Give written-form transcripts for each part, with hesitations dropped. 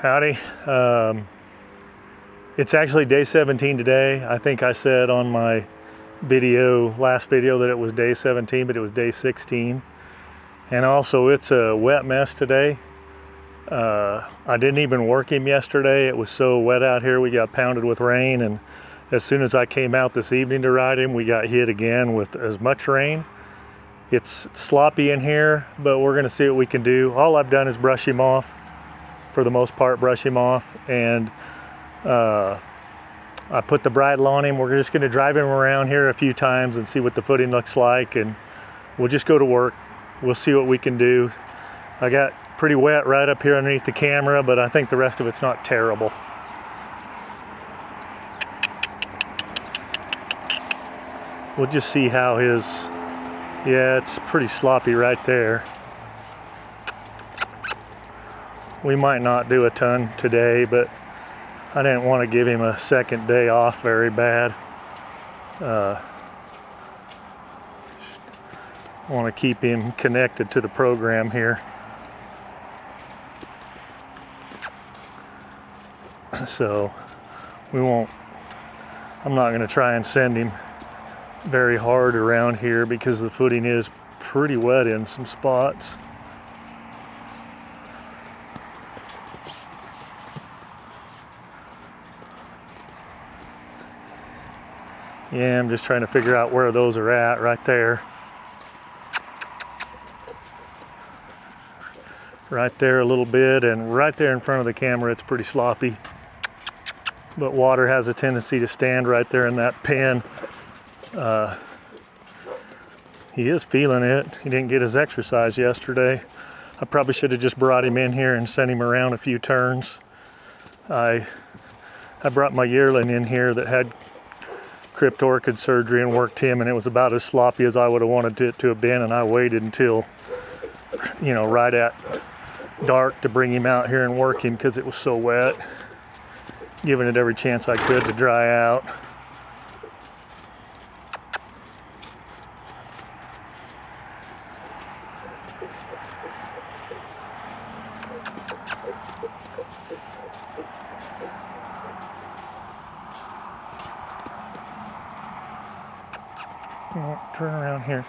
Howdy. It's actually day 17 today. I think I said on my last video that it was day 17, but it was day 16. And also it's a wet mess today. I didn't even work him yesterday. It was so wet out here. We got pounded with rain, and as soon as I came out this evening to ride him, we got hit again with as much rain. It's sloppy in here, but we're gonna see what we can do. All I've done is brush him off. For the most part, brush him off, and I put the bridle on him. We're just going to drive him around here a few times and see what the footing looks like, and we'll just go to work. We'll see what we can do. I got pretty wet right up here underneath the camera, but I think the rest of it's not terrible. We'll just see how yeah, it's pretty sloppy right there. We might not do a ton today, but I didn't want to give him a second day off very bad. Want to keep him connected to the program here. So I'm not going to try and send him very hard around here because the footing is pretty wet in some spots. Yeah, I'm just trying to figure out where those are at right there. Right there a little bit, and right there in front of the camera it's pretty sloppy. But water has a tendency to stand right there in that pen. He is feeling it. He didn't get his exercise yesterday. I probably should have just brought him in here and sent him around a few turns. I brought my yearling in here that had crypt orchid surgery and worked him, and it was about as sloppy as I would have wanted it to have been, and I waited until, right at dark to bring him out here and work him because it was so wet, giving it every chance I could to dry out. Turn around here.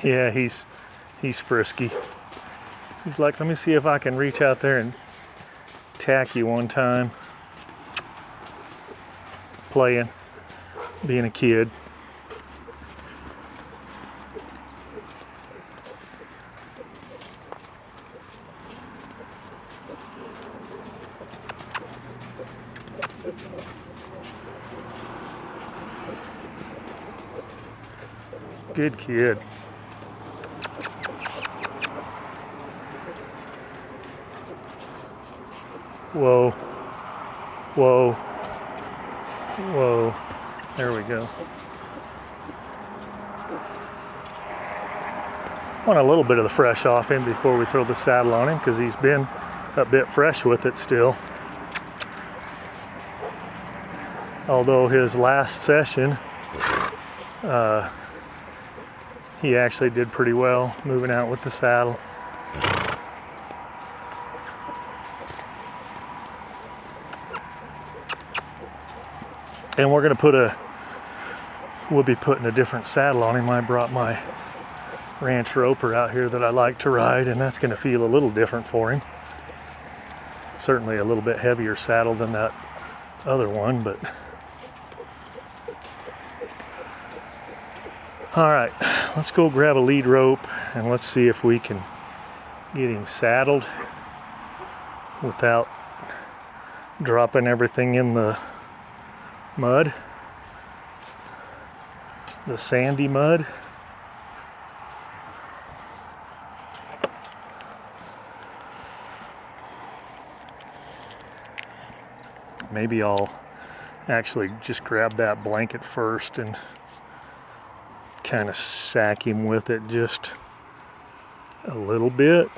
Yeah, he's frisky. He's like, let me see if I can reach out there and tack you one time. Playing, being a kid. Good kid. Whoa, whoa. Whoa, there we go. Want a little bit of the fresh off him before we throw the saddle on him because he's been a bit fresh with it still. Although his last session, he actually did pretty well moving out with the saddle. And we'll be putting a different saddle on him. I brought my ranch roper out here that I like to ride, and that's gonna feel a little different for him. Certainly a little bit heavier saddle than that other one, but. All right, let's go grab a lead rope and let's see if we can get him saddled without dropping everything in the mud, the sandy mud. Maybe I'll actually just grab that blanket first and kind of sack him with it just a little bit.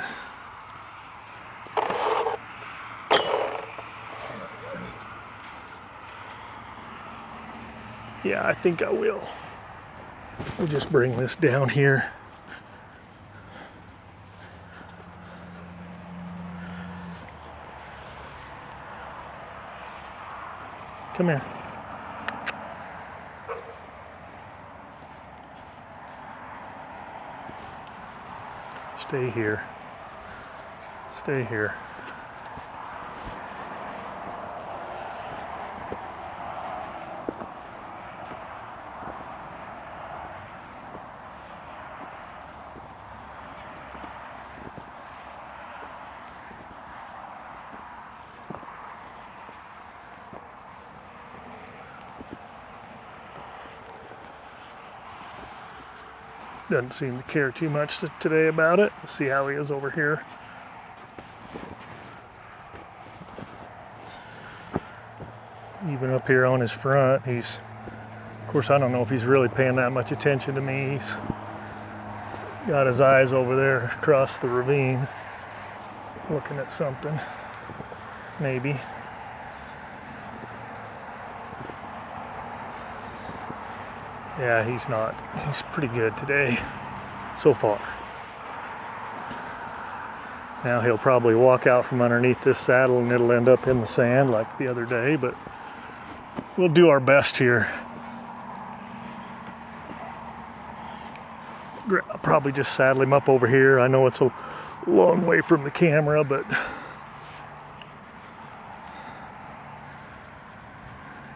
Yeah, I think I will. We'll just bring this down here. Come here. Stay here. Stay here. Doesn't seem to care too much today about it. Let's see how he is over here. Even up here on his front, he's, of course, I don't know if he's really paying that much attention to me. He's got his eyes over there across the ravine, looking at something, maybe. Yeah, he's pretty good today, so far. Now he'll probably walk out from underneath this saddle and it'll end up in the sand like the other day, but we'll do our best here. I'll probably just saddle him up over here. I know it's a long way from the camera, but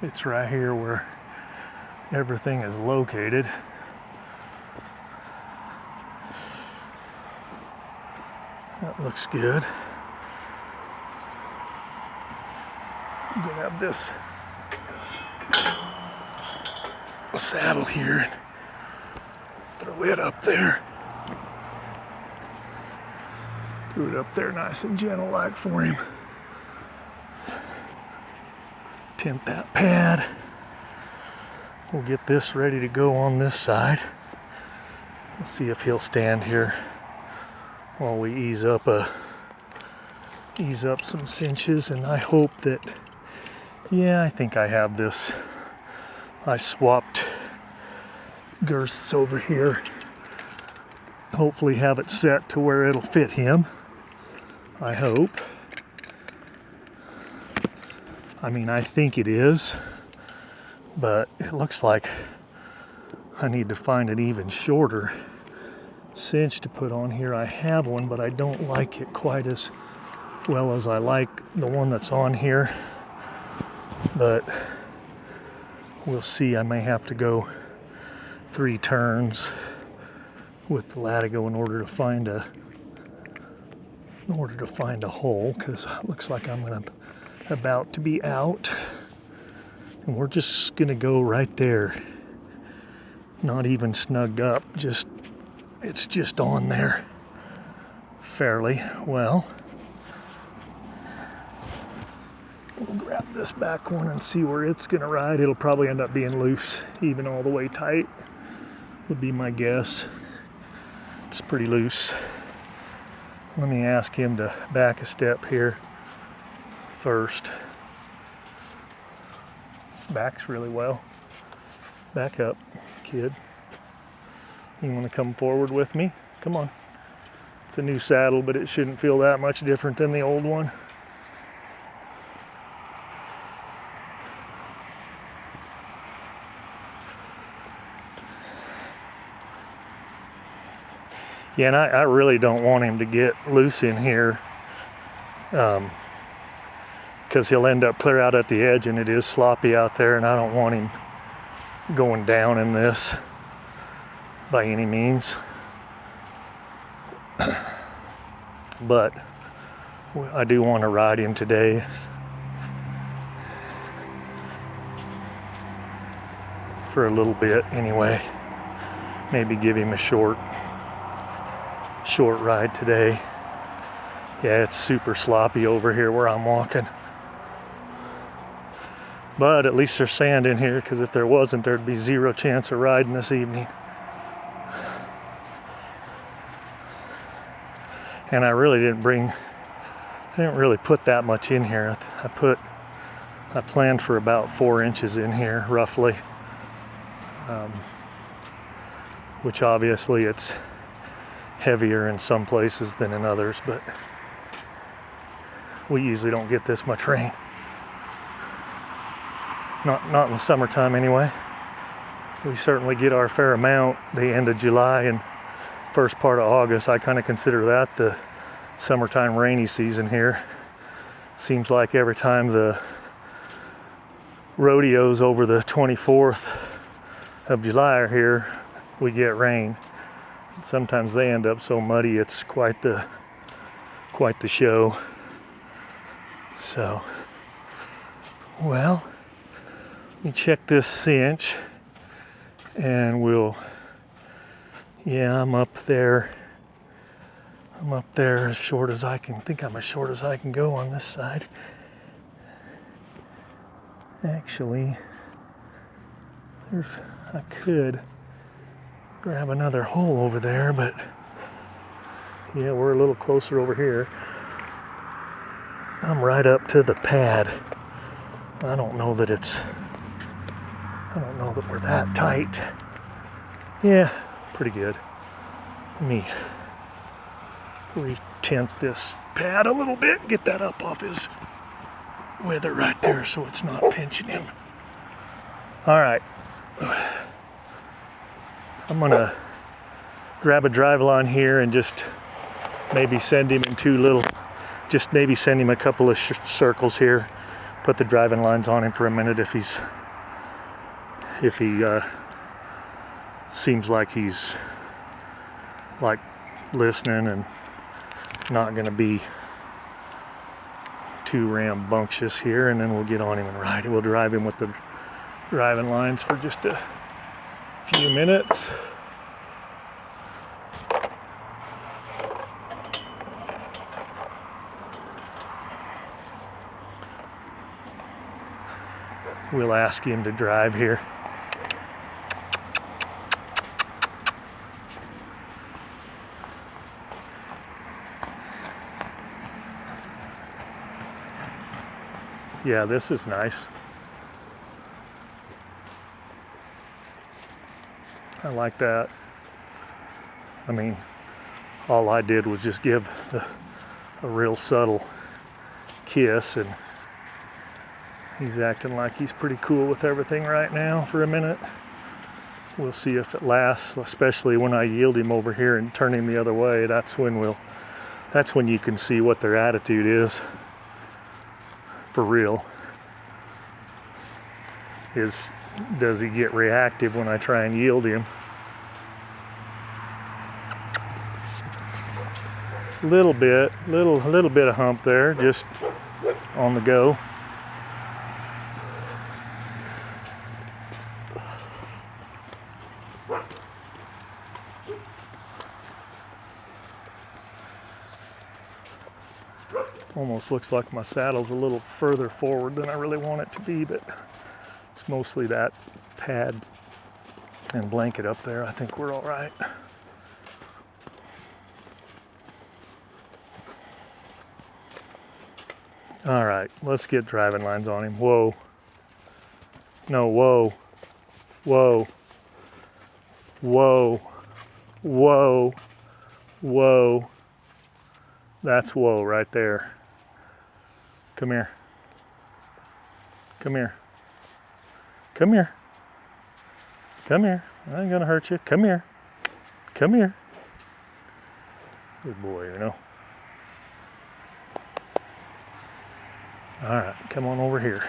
it's right here where everything is located. That looks good. I'm gonna have this saddle here and throw it up there. Throw it up there nice and gentle like for him. Tent that pad. We'll get this ready to go on this side. We'll see if he'll stand here while we ease up some cinches, and I hope that, yeah, I think I have this. I swapped girths over here. Hopefully have it set to where it'll fit him. I hope. I mean, I think it is. But it looks like I need to find an even shorter cinch to put on here. I have one, but I don't like it quite as well as I like the one that's on here. But we'll see. I may have to go 3 turns with the latigo in order to find a hole, because it looks like I'm about to be out. And we're just gonna go right there. Not even snugged up, it's just on there fairly well. We'll grab this back one and see where it's gonna ride. It'll probably end up being loose, even all the way tight, would be my guess. It's pretty loose. Let me ask him to back a step here first. Backs really well. Back up, kid. You want to come forward with me? Come on. It's a new saddle, but it shouldn't feel that much different than the old one. Yeah, and I really don't want him to get loose in here, because he'll end up clear out at the edge, and it is sloppy out there, and I don't want him going down in this by any means. But I do want to ride him today. For a little bit anyway. Maybe give him a short ride today. Yeah, it's super sloppy over here where I'm walking. But at least there's sand in here, because if there wasn't, there'd be zero chance of riding this evening. And I really didn't really put that much in here. I planned for about 4 inches in here, roughly. which obviously it's heavier in some places than in others, but we usually don't get this much rain. Not in the summertime anyway. We certainly get our fair amount the end of July and first part of August. I kind of consider that the summertime rainy season here. Seems like every time the rodeos over the 24th of July are here, we get rain. Sometimes they end up so muddy it's quite the show. So, well, let me check this cinch, and I'm up there. I'm up there as short as I can. Think I'm as short as I can go on this side. Actually, I could grab another hole over there, but yeah, we're a little closer over here. I'm right up to the pad. I don't know that we're that tight. Yeah, pretty good. Let me re-tent this pad a little bit, get that up off his wither right there so it's not pinching him. All right. I'm gonna grab a drive line here and just maybe send him in maybe send him a couple of circles here. Put the driving lines on him for a minute if he seems like he's like listening and not gonna be too rambunctious here, and then we'll get on him and ride. We'll drive him with the driving lines for just a few minutes. We'll ask him to drive here. Yeah, this is nice. I like that. I mean, all I did was just give a real subtle kiss, and he's acting like he's pretty cool with everything right now for a minute. We'll see if it lasts, especially when I yield him over here and turn him the other way. That's when you can see what their attitude is for real. Does he get reactive when I try and yield him? Little bit of hump there, just on the go. Almost looks like my saddle's a little further forward than I really want it to be, but it's mostly that pad and blanket up there. I think we're all right. All right, let's get driving lines on him. Whoa. No, whoa. Whoa. Whoa. Whoa. Whoa. That's whoa right there. Come here. Come here. Come here. Come here. I ain't gonna hurt you. Come here. Come here. Good boy, you know. All right, come on over here.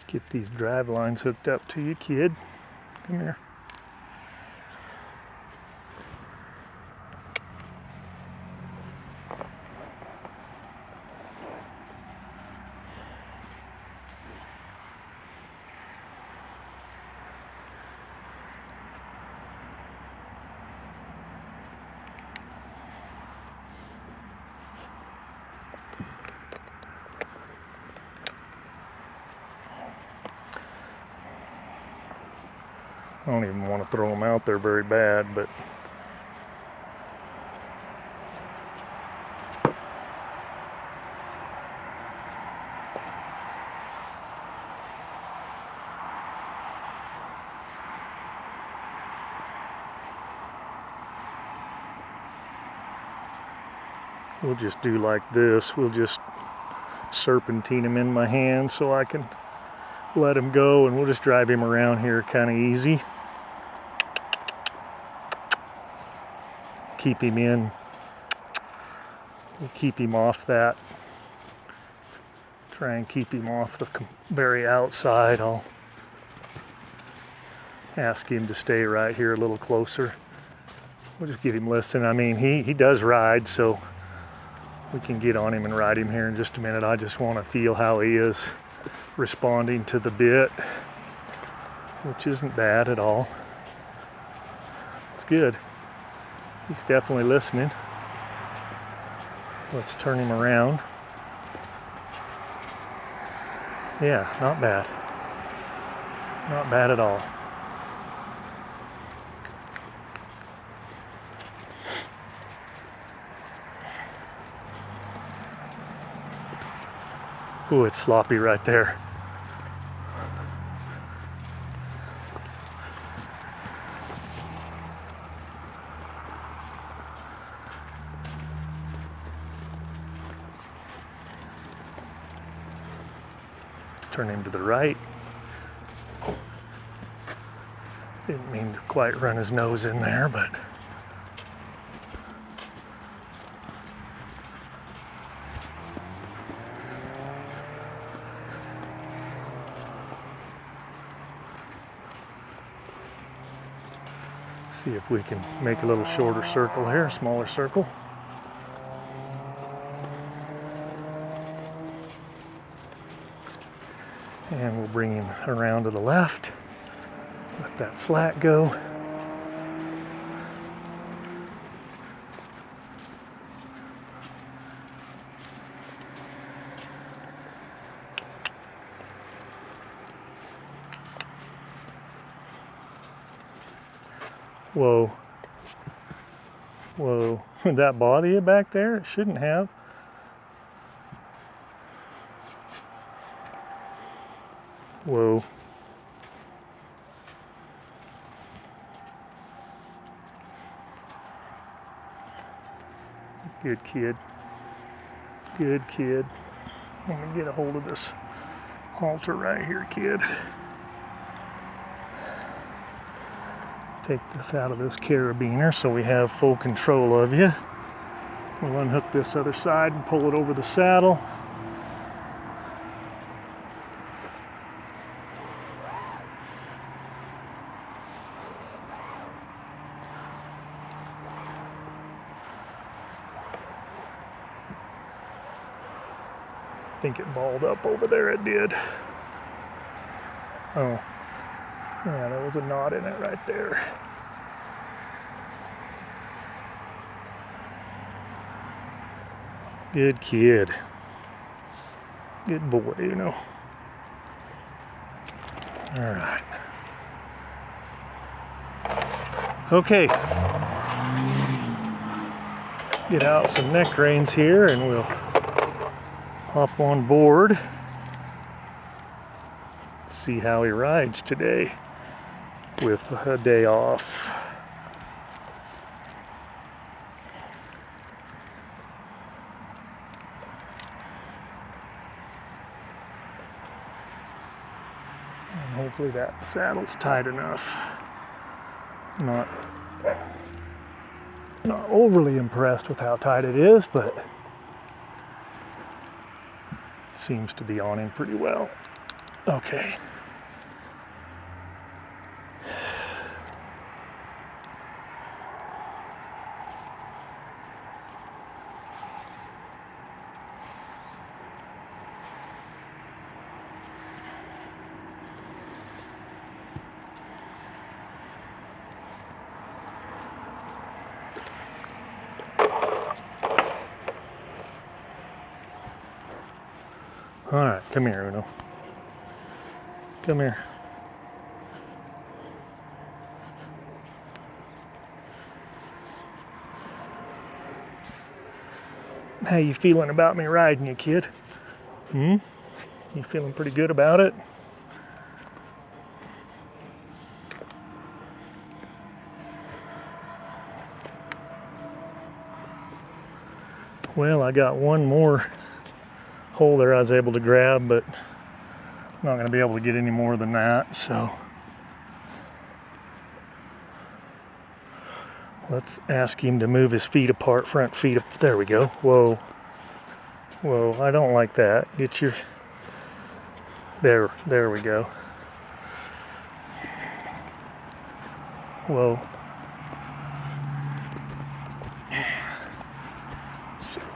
Get these drive lines hooked up to you, kid. Come here. I don't even want to throw them out there very bad, but we'll just do like this. We'll just serpentine him in my hand so I can let him go, and we'll just drive him around here kind of easy. Keep him in. We'll keep him off that. Try and keep him off the very outside. I'll ask him to stay right here a little closer. We'll just get him listening. I mean, he does ride, so we can get on him and ride him here in just a minute. I just want to feel how he is responding to the bit, which isn't bad at all. It's good. He's definitely listening. Let's turn him around. Yeah, not bad. Not bad at all. Ooh, it's sloppy right there. Turn him to the right. Didn't mean to quite run his nose in there, but see if we can make a little shorter circle here, a smaller circle. And we'll bring him around to the left. Let that slack go. Whoa. Whoa. Did that bother you back there? It shouldn't have. Whoa. Good kid. Good kid. Let me get a hold of this halter right here, kid. Take this out of this carabiner so we have full control of you. We'll unhook this other side and pull it over the saddle. I think it balled up over there, it did. Oh, yeah, there was a knot in it right there. Good kid. Good boy, you know. All right. Okay. Get out some neck reins here and we'll hop on board. See how he rides today with a day off. And hopefully that saddle's tight enough. Not overly impressed with how tight it is, but seems to be on him pretty well. Okay. All right, come here, Uno. Come here. How you feeling about me riding you, kid? You feeling pretty good about it? Well, I got one more hole there I was able to grab, but I'm not going to be able to get any more than that, so let's ask him to move his feet apart, front feet up. There we go. Whoa. Whoa, I don't like that. Get your... There we go. Whoa.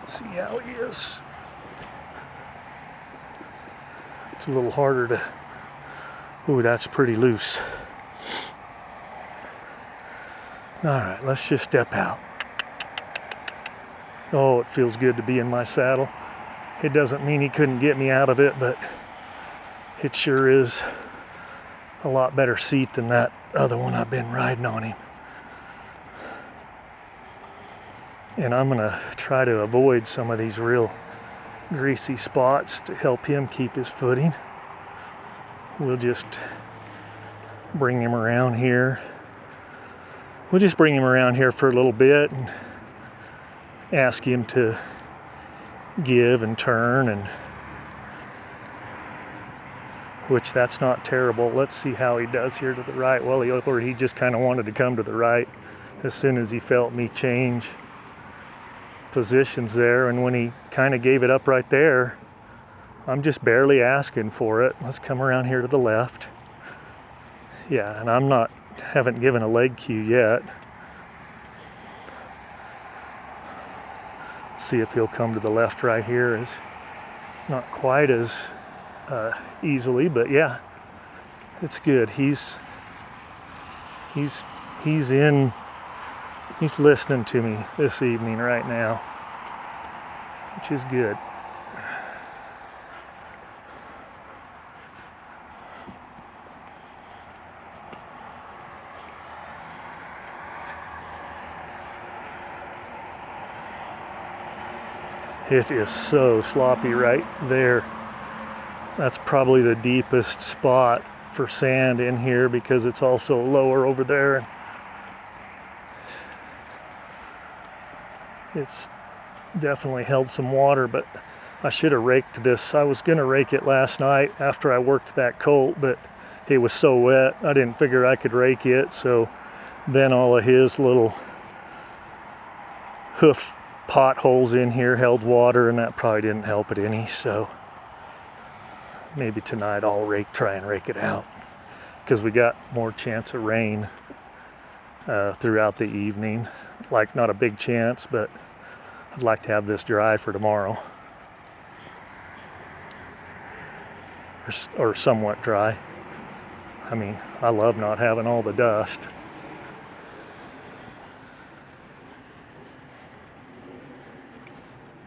See how he is. It's a little harder to... Ooh, that's pretty loose. All right, let's just step out. Oh, it feels good to be in my saddle. It doesn't mean he couldn't get me out of it, but it sure is a lot better seat than that other one I've been riding on him. And I'm gonna try to avoid some of these real greasy spots to help him keep his footing. We'll just bring him around here. We'll just bring him around here for a little bit and ask him to give and turn, and which that's not terrible. Let's see how he does here to the right. Well, he just kind of wanted to come to the right as soon as he felt me change positions there, and when he kind of gave it up right there, I'm just barely asking for it. Let's come around here to the left. Yeah, and haven't given a leg cue yet. See if he'll come to the left right here. Is not quite as easily, but yeah, it's good. He's listening to me this evening right now, which is good. It is so sloppy right there. That's probably the deepest spot for sand in here because it's also lower over there. It's definitely held some water, but I should have raked this. I was gonna rake it last night after I worked that colt, but it was so wet, I didn't figure I could rake it. So then all of his little hoof potholes in here held water, and that probably didn't help it any. So maybe tonight I'll try and rake it out, because we got more chance of rain throughout the evening. Like, not a big chance, but I'd like to have this dry for tomorrow, or somewhat dry. I mean, I love not having all the dust.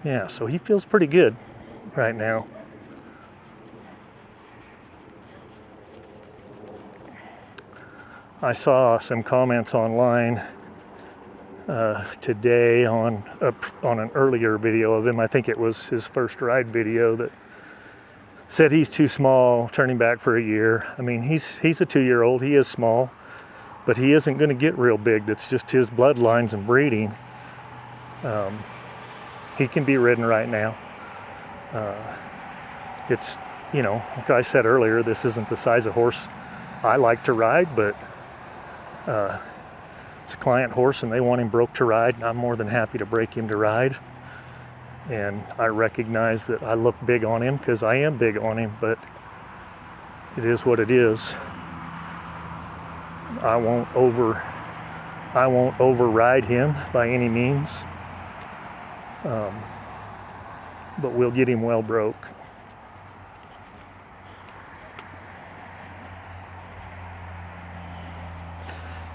Yeah, so he feels pretty good right now. I saw some comments online today on an earlier video of him. I think it was his first ride video, that said he's too small, turning back for a year. I mean, he's a 2-year-old. He is small, but he isn't going to get real big. That's just his bloodlines and breeding. He can be ridden right now. It's, like I said earlier, this isn't the size of horse I like to ride, but it's a client horse and they want him broke to ride, and I'm more than happy to break him to ride. And I recognize that I look big on him because I am big on him, but it is what it is. I won't override him by any means. But we'll get him well broke.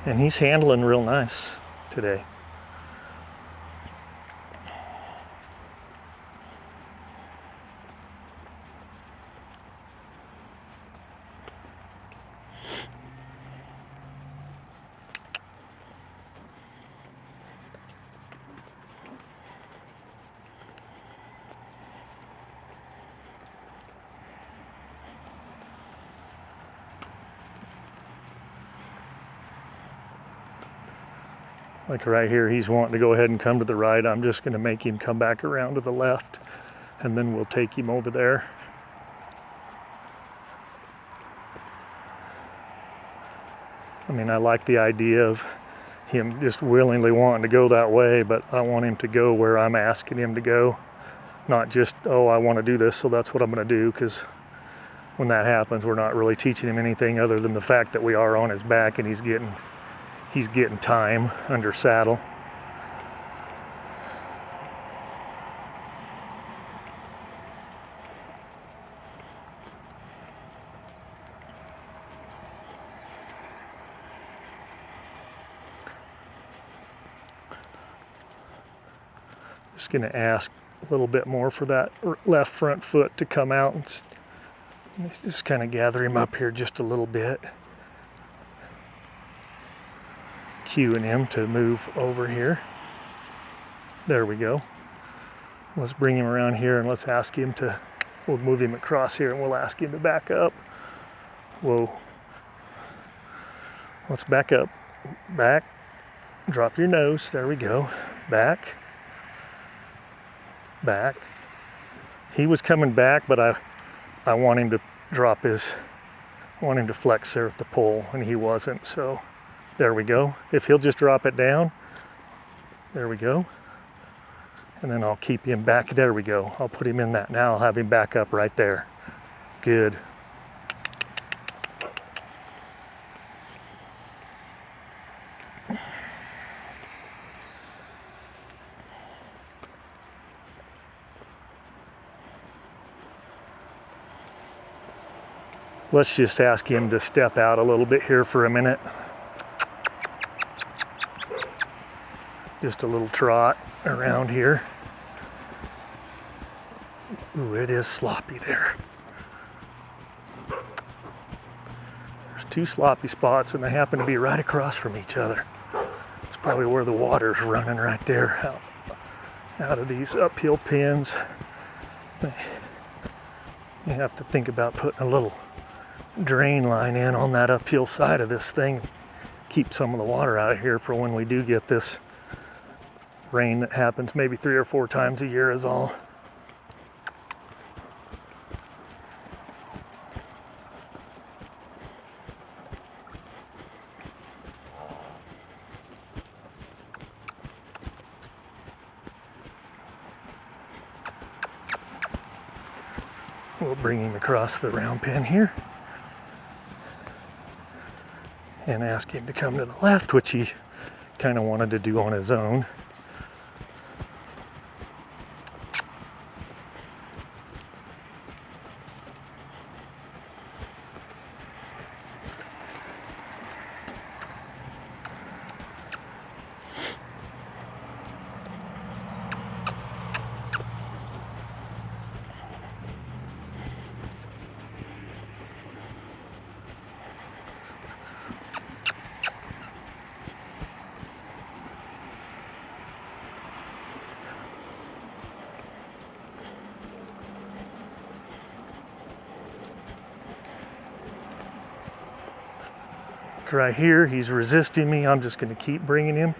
And he's handling real nice today. Like right here, he's wanting to go ahead and come to the right. I'm just going to make him come back around to the left, and then we'll take him over there. I mean, I like the idea of him just willingly wanting to go that way, but I want him to go where I'm asking him to go. Not just, oh, I want to do this, so that's what I'm going to do, because when that happens, we're not really teaching him anything other than the fact that we are on his back and he's getting time under saddle. Just going to ask a little bit more for that left front foot to come out. And just kind of gather him up here just a little bit. Cueing him to move over here. There we go. Let's bring him around here and let's ask him to, we'll move him across here and we'll ask him to back up. Whoa. Let's back up. Back. Drop your nose. There we go. Back. Back. He was coming back, but I want him to drop his, I want him to flex there at the pole, and he wasn't, so there we go. If he'll just drop it down, there we go. And then I'll keep him back, there we go. I'll put him in that now, I'll have him back up right there. Good. Let's just ask him to step out a little bit here for a minute. Just a little trot around here. Ooh, it is sloppy there. There's two sloppy spots and they happen to be right across from each other. It's probably where the water's running right there out of these uphill pins. You have to think about putting a little drain line in on that uphill side of this thing. Keep some of the water out of here for when we do get this rain that happens maybe 3 or 4 times a year is all. We'll bring him across the round pen here and ask him to come to the left, which he kind of wanted to do on his own. Right here, he's resisting me. I'm just going to keep bringing him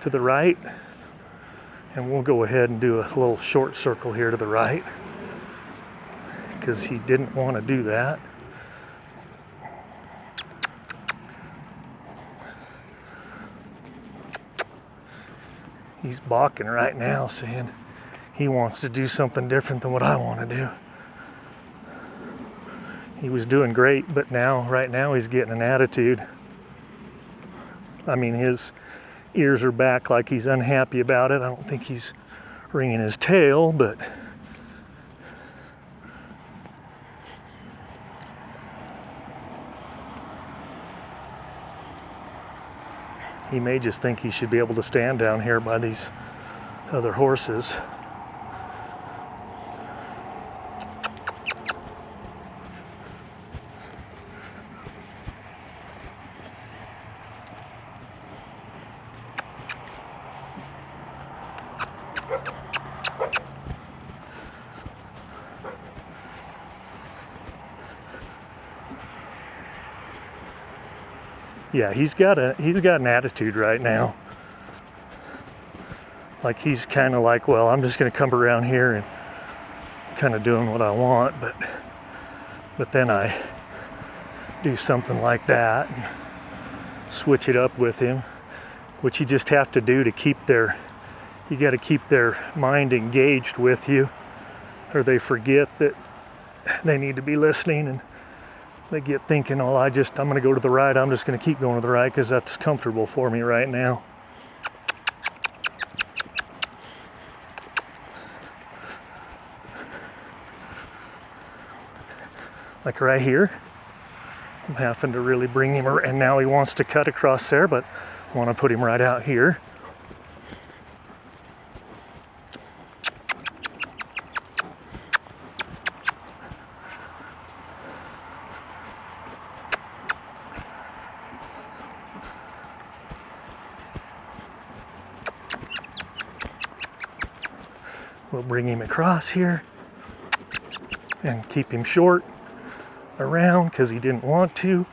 to the right, and we'll go ahead and do a little short circle here to the right because he didn't want to do that. He's balking right now, saying he wants to do something different than what I want to do. He was doing great, but right now he's getting an attitude. I mean, his ears are back like he's unhappy about it. I don't think he's wringing his tail, but he may just think he should be able to stand down here by these other horses. Yeah, he's got an attitude right now. Like he's kind of like, well, I'm just going to come around here and kind of doing what I want, but then I do something like that and switch it up with him, which you just have to do to keep you got to keep their mind engaged with you, or they forget that they need to be listening, and they get thinking, oh, I'm going to go to the right, I'm just going to keep going to the right because that's comfortable for me right now. Like right here, I'm having to really bring him, and now he wants to cut across there, but I want to put him right out here. We'll bring him across here and keep him short around because he didn't want to.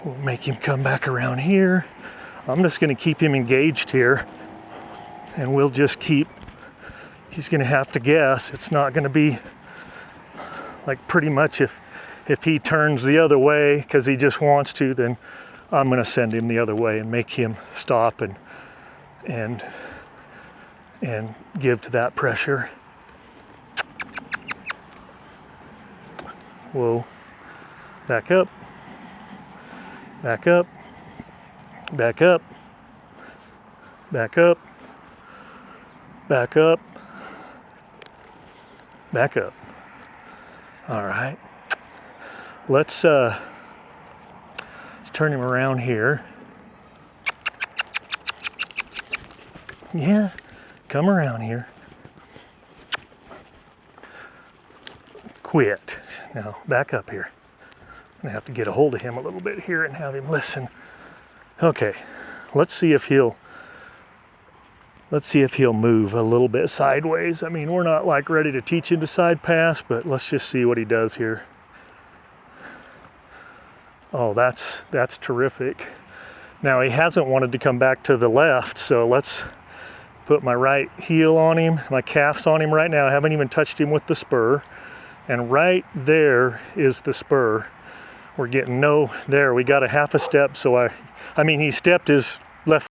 We'll make him come back around here. I'm just going to keep him engaged here, and we'll just keep, he's going to have to guess. It's not going to be like, pretty much if he turns the other way because he just wants to, then I'm going to send him the other way and make him stop and give to that pressure. Whoa, back up, back up, back up, back up, back up, back up. All right, let's turn him around here. Yeah, come around here. Quit. Now back up here. I'm gonna have to get a hold of him a little bit here and have him listen. Okay, let's see if he'll move a little bit sideways. I mean, we're not like ready to teach him to side pass, but let's just see what he does here. Oh, that's terrific. Now he hasn't wanted to come back to the left, so let's put my right heel on him, my calf's on him right now. I haven't even touched him with the spur. And right there is the spur. We're getting there, we got a half a step, so I mean, he stepped his left